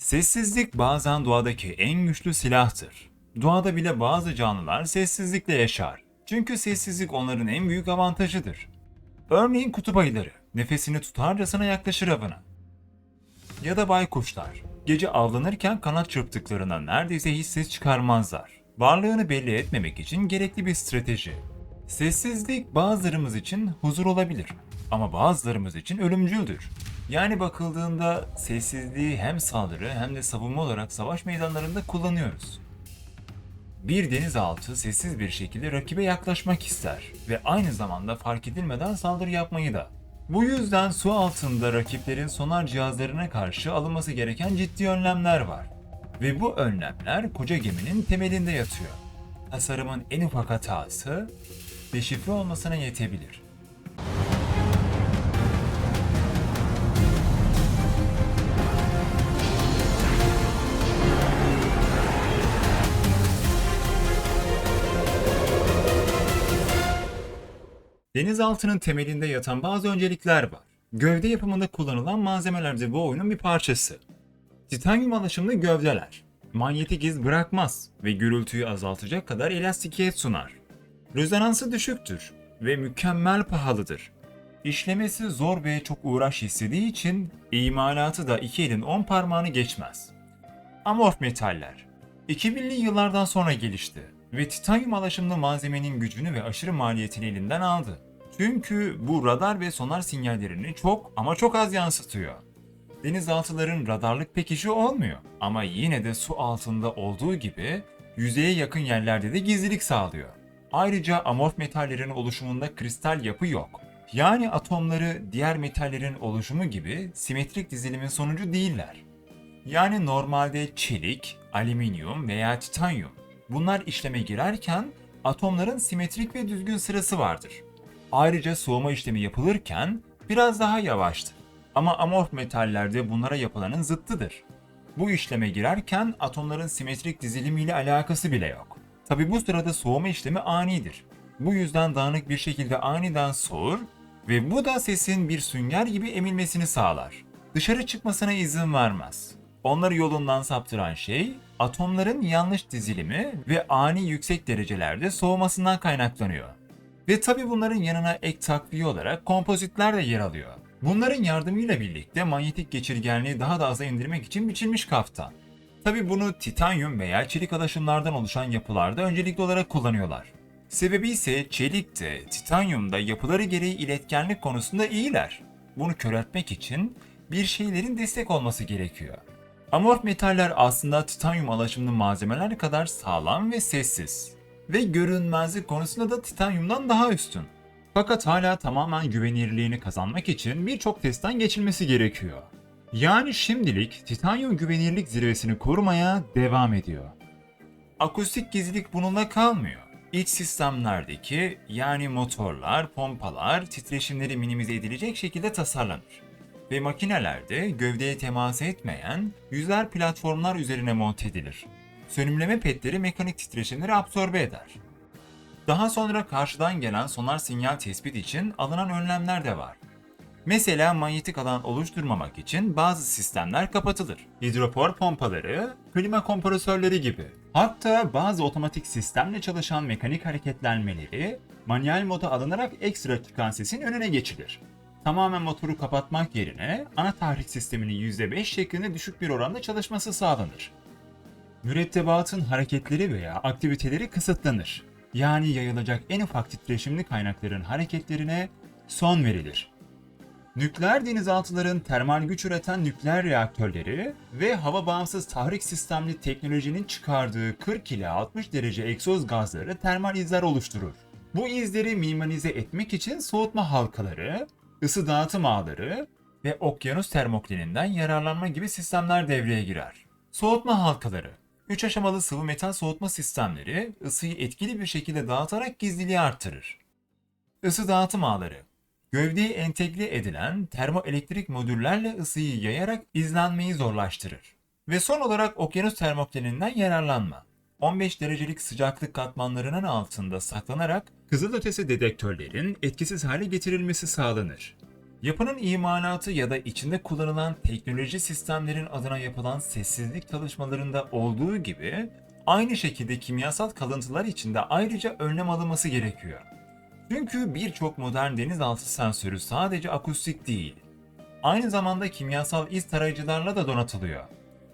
Sessizlik bazen doğadaki en güçlü silahtır. Doğada bile bazı canlılar sessizlikle yaşar. Çünkü sessizlik onların en büyük avantajıdır. Örneğin kutup ayıları nefesini tutarcasına yaklaşır avına. Ya da baykuşlar gece avlanırken kanat çırptıklarına neredeyse hiç ses çıkarmazlar. Varlığını belli etmemek için gerekli bir strateji. Sessizlik bazılarımız için huzur olabilir ama bazılarımız için ölümcüldür. Yani bakıldığında sessizliği hem saldırı hem de savunma olarak savaş meydanlarında kullanıyoruz. Bir denizaltı sessiz bir şekilde rakibe yaklaşmak ister ve aynı zamanda fark edilmeden saldırı yapmayı da. Bu yüzden su altında rakiplerin sonar cihazlarına karşı alınması gereken ciddi önlemler var. Ve bu önlemler koca geminin temelinde yatıyor. Tasarımın en ufak hatası deşifre olmasına yetebilir. Denizaltının temelinde yatan bazı öncelikler var. Gövde yapımında kullanılan malzemeler de bu oyunun bir parçası. Titanyum alaşımlı gövdeler, manyetik iz bırakmaz ve gürültüyü azaltacak kadar elastikiyet sunar. Rezonansı düşüktür ve mükemmel pahalıdır. İşlemesi zor ve çok uğraş istediği için imalatı da iki elin 10 parmağını geçmez. Amorf metaller 2000'li yıllardan sonra gelişti ve titanyum alaşımlı malzemenin gücünü ve aşırı maliyetini elinden aldı. Çünkü bu radar ve sonar sinyallerini çok ama çok az yansıtıyor. Denizaltıların radarlık pek işi olmuyor ama yine de su altında olduğu gibi yüzeye yakın yerlerde de gizlilik sağlıyor. Ayrıca amorf metallerin oluşumunda kristal yapı yok. Yani atomları diğer metallerin oluşumu gibi simetrik dizilimin sonucu değiller. Yani normalde çelik, alüminyum veya titanyum bunlar işleme girerken atomların simetrik ve düzgün sırası vardır. Ayrıca soğuma işlemi yapılırken biraz daha yavaştır. Ama amorf metallerde bunlara yapılanın zıttıdır. Bu işleme girerken atomların simetrik dizilimiyle alakası bile yok. Tabi bu sırada soğuma işlemi anidir. Bu yüzden dağınık bir şekilde aniden soğur ve bu da sesin bir sünger gibi emilmesini sağlar. Dışarı çıkmasına izin vermez. Onları yolundan saptıran şey atomların yanlış dizilimi ve ani yüksek derecelerde soğumasından kaynaklanıyor. Ve tabi bunların yanına ek takviye olarak kompozitler de yer alıyor. Bunların yardımıyla birlikte manyetik geçirgenliği daha da aza indirmek için biçilmiş kaftan. Tabi bunu titanyum veya çelik alaşımlardan oluşan yapılarda öncelikli olarak kullanıyorlar. Sebebi ise çelik de titanyum da yapıları gereği iletkenlik konusunda iyiler. Bunu köreltmek için bir şeylerin destek olması gerekiyor. Amorf metaller aslında titanyum alaşımlı malzemeler kadar sağlam ve sessiz. Ve görünmezlik konusunda da titanyumdan daha üstün. Fakat hala tamamen güvenilirliğini kazanmak için birçok testten geçilmesi gerekiyor. Yani şimdilik titanyum güvenilirlik zirvesini korumaya devam ediyor. Akustik gizlilik bununla kalmıyor. İç sistemlerdeki yani motorlar, pompalar titreşimleri minimize edilecek şekilde tasarlanır. Ve makinelerde gövdeye temas etmeyen yüzler platformlar üzerine monte edilir. Sönümleme petleri mekanik titreşimleri absorbe eder. Daha sonra karşıdan gelen sonar sinyal tespit için alınan önlemler de var. Mesela manyetik alan oluşturmamak için bazı sistemler kapatılır. Hidropor pompaları, klima kompresörleri gibi. Hatta bazı otomatik sistemle çalışan mekanik hareketlenmeleri manuel moda alınarak ekstra çıkan sesin önüne geçilir. Tamamen motoru kapatmak yerine ana tahrik sisteminin %5 şeklinde düşük bir oranda çalışması sağlanır. Mürettebatın hareketleri veya aktiviteleri kısıtlanır. Yani yayılacak en ufak titreşimli kaynakların hareketlerine son verilir. Nükleer denizaltıların termal güç üreten nükleer reaktörleri ve hava bağımsız tahrik sistemli teknolojinin çıkardığı 40 ila 60 derece egzoz gazları termal izler oluşturur. Bu izleri minimalize etmek için soğutma halkaları, ısı dağıtım ağları ve okyanus termoklininden yararlanma gibi sistemler devreye girer. Soğutma halkaları 3 aşamalı sıvı metal soğutma sistemleri ısıyı etkili bir şekilde dağıtarak gizliliği artırır. Isı dağıtım ağları gövdeye entegre edilen termoelektrik modüllerle ısıyı yayarak izlenmeyi zorlaştırır. Ve son olarak okyanus termoklininden yararlanma. 15 derecelik sıcaklık katmanlarının altında saklanarak kızılötesi dedektörlerin etkisiz hale getirilmesi sağlanır. Yapının imalatı ya da içinde kullanılan teknoloji sistemlerin adına yapılan sessizlik çalışmalarında olduğu gibi aynı şekilde kimyasal kalıntılar için de ayrıca önlem alınması gerekiyor. Çünkü birçok modern denizaltı sensörü sadece akustik değil, aynı zamanda kimyasal iz tarayıcılarla da donatılıyor.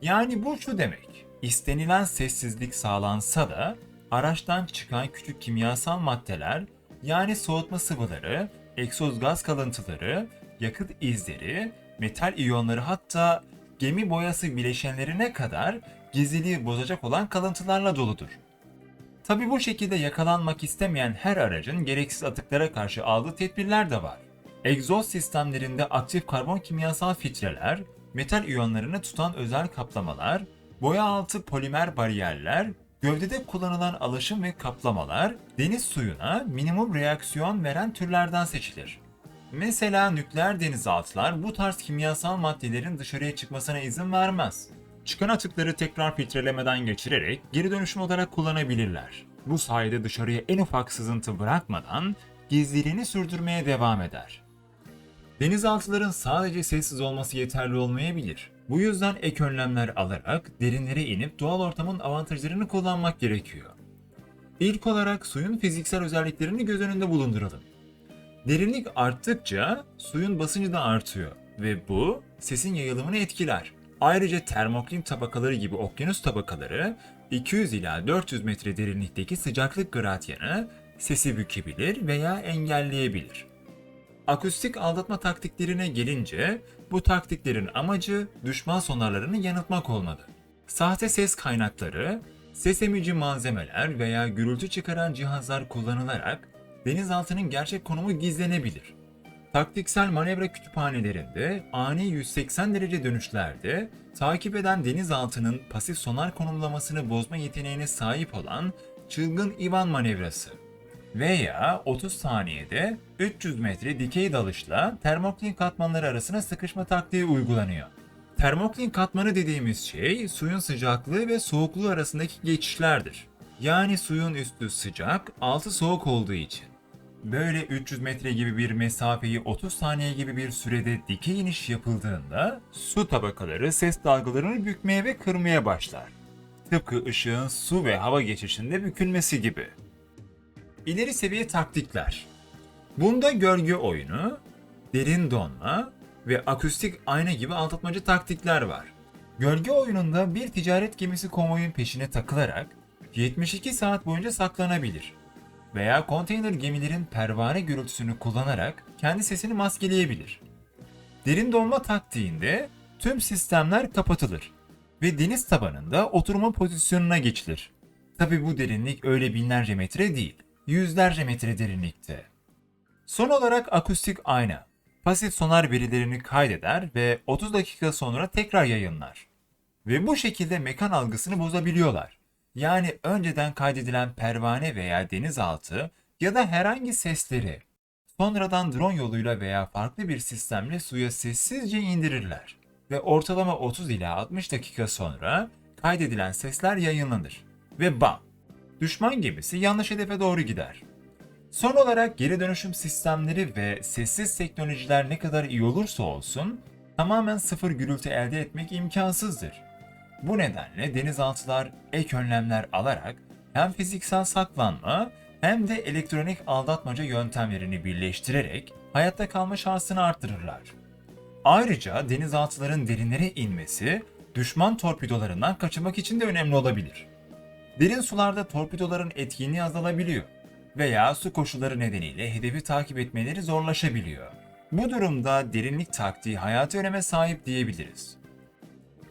Yani bu şu demek, istenilen sessizlik sağlansa da araçtan çıkan küçük kimyasal maddeler, yani soğutma sıvıları, egzoz gaz kalıntıları, yakıt izleri, metal iyonları, hatta gemi boyası bileşenlerine kadar gizliliği bozacak olan kalıntılarla doludur. Tabi bu şekilde yakalanmak istemeyen her aracın gereksiz atıklara karşı aldığı tedbirler de var. Egzoz sistemlerinde aktif karbon kimyasal filtreler, metal iyonlarını tutan özel kaplamalar, boya altı polimer bariyerler, gövdede kullanılan alaşım ve kaplamalar deniz suyuna minimum reaksiyon veren türlerden seçilir. Mesela nükleer denizaltılar bu tarz kimyasal maddelerin dışarıya çıkmasına izin vermez. Çıkan atıkları tekrar filtrelemeden geçirerek geri dönüşüm olarak kullanabilirler. Bu sayede dışarıya en ufak sızıntı bırakmadan gizliliğini sürdürmeye devam eder. Denizaltıların sadece sessiz olması yeterli olmayabilir. Bu yüzden ek önlemler alarak derinlere inip doğal ortamın avantajlarını kullanmak gerekiyor. İlk olarak suyun fiziksel özelliklerini göz önünde bulunduralım. Derinlik arttıkça suyun basıncı da artıyor ve bu sesin yayılımını etkiler. Ayrıca termoklin tabakaları gibi okyanus tabakaları 200 ila 400 metre derinlikteki sıcaklık gradyanı sesi bükebilir veya engelleyebilir. Akustik aldatma taktiklerine gelince bu taktiklerin amacı düşman sonarlarını yanıltmak olmalı. Sahte ses kaynakları, ses emici malzemeler veya gürültü çıkaran cihazlar kullanılarak denizaltının gerçek konumu gizlenebilir. Taktiksel manevra kütüphanelerinde ani 180 derece dönüşlerde takip eden denizaltının pasif sonar konumlamasını bozma yeteneğine sahip olan çılgın Ivan manevrası veya 30 saniyede 300 metre dikey dalışla termoklin katmanları arasına sıkışma taktiği uygulanıyor. Termoklin katmanı dediğimiz şey suyun sıcaklığı ve soğukluğu arasındaki geçişlerdir. Yani suyun üstü sıcak, altı soğuk olduğu için. Böyle 300 metre gibi bir mesafeyi 30 saniye gibi bir sürede dikey iniş yapıldığında su tabakaları ses dalgalarını bükmeye ve kırmaya başlar. Tıpkı ışığın su ve hava geçişinde bükülmesi gibi. İleri seviye taktikler. Bunda gölge oyunu, derin donma ve akustik ayna gibi aldatmacı taktikler var. Gölge oyununda bir ticaret gemisi konvoyun peşine takılarak 72 saat boyunca saklanabilir veya konteyner gemilerin pervane gürültüsünü kullanarak kendi sesini maskeleyebilir. Derin donma taktiğinde tüm sistemler kapatılır ve deniz tabanında oturma pozisyonuna geçilir. Tabi bu derinlik öyle binlerce metre değil, yüzlerce metre derinlikte. Son olarak akustik ayna, pasif sonar verilerini kaydeder ve 30 dakika sonra tekrar yayınlar. Ve bu şekilde mekan algısını bozabiliyorlar. Yani önceden kaydedilen pervane veya denizaltı ya da herhangi sesleri sonradan drone yoluyla veya farklı bir sistemle suya sessizce indirirler. Ve ortalama 30 ila 60 dakika sonra kaydedilen sesler yayınlanır. Ve bam! Düşman gemisi yanlış hedefe doğru gider. Son olarak geri dönüşüm sistemleri ve sessiz teknolojiler ne kadar iyi olursa olsun tamamen sıfır gürültü elde etmek imkansızdır. Bu nedenle denizaltılar ek önlemler alarak hem fiziksel saklanma hem de elektronik aldatmaca yöntemlerini birleştirerek hayatta kalma şansını arttırırlar. Ayrıca denizaltıların derinlere inmesi düşman torpidolarından kaçınmak için de önemli olabilir. Derin sularda torpidoların etkinliği azalabiliyor veya su koşulları nedeniyle hedefi takip etmeleri zorlaşabiliyor. Bu durumda derinlik taktiği hayati öneme sahip diyebiliriz.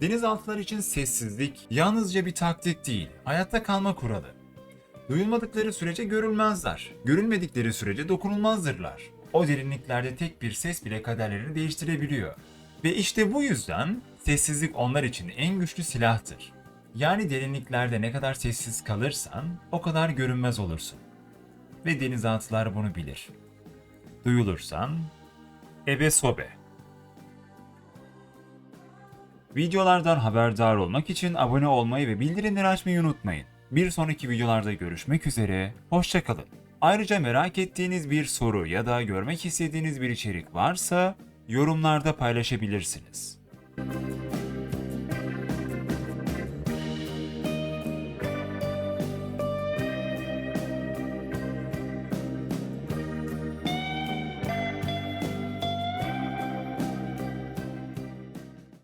Denizaltılar için sessizlik yalnızca bir taktik değil, hayatta kalma kuralı. Duyulmadıkları sürece görülmezler, görülmedikleri sürece dokunulmazdırlar. O derinliklerde tek bir ses bile kaderlerini değiştirebiliyor. Ve işte bu yüzden sessizlik onlar için en güçlü silahtır. Yani derinliklerde ne kadar sessiz kalırsan o kadar görünmez olursun. Ve denizaltılar bunu bilir. Duyulursan ebe sobe. Videolardan haberdar olmak için abone olmayı ve bildirimleri açmayı unutmayın. Bir sonraki videolarda görüşmek üzere, hoşça kalın. Ayrıca merak ettiğiniz bir soru ya da görmek istediğiniz bir içerik varsa yorumlarda paylaşabilirsiniz.